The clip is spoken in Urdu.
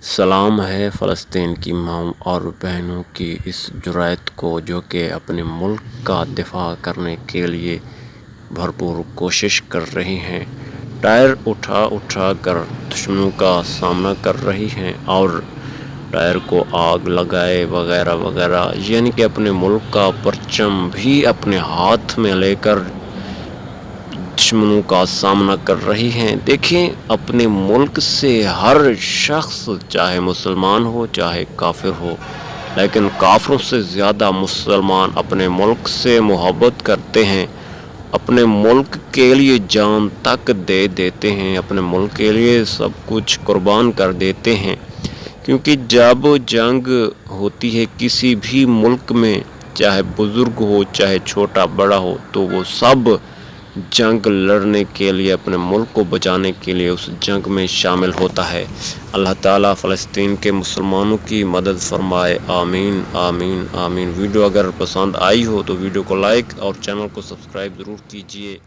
سلام ہے فلسطین کی ماؤں اور بہنوں کی اس جرأت کو جو کہ اپنے ملک کا دفاع کرنے کے لیے بھرپور کوشش کر رہی ہیں، ٹائر اٹھا اٹھا کر دشمنوں کا سامنا کر رہی ہیں اور ٹائر کو آگ لگائے وغیرہ وغیرہ، یعنی کہ اپنے ملک کا پرچم بھی اپنے ہاتھ میں لے کر دشمنوں کا سامنا کر رہی ہیں۔ دیکھیں، اپنے ملک سے ہر شخص چاہے مسلمان ہو چاہے کافر ہو، لیکن کافروں سے زیادہ مسلمان اپنے ملک سے محبت کرتے ہیں، اپنے ملک کے لیے جان تک دے دیتے ہیں، اپنے ملک کے لیے سب کچھ قربان کر دیتے ہیں، کیونکہ جب جنگ ہوتی ہے کسی بھی ملک میں، چاہے بزرگ ہو چاہے چھوٹا بڑا ہو، تو وہ سب جنگ لڑنے کے لیے، اپنے ملک کو بچانے کے لیے اس جنگ میں شامل ہوتا ہے۔ اللہ تعالیٰ فلسطین کے مسلمانوں کی مدد فرمائے، آمین آمین آمین۔ ویڈیو اگر پسند آئی ہو تو ویڈیو کو لائک اور چینل کو سبسکرائب ضرور کیجیے۔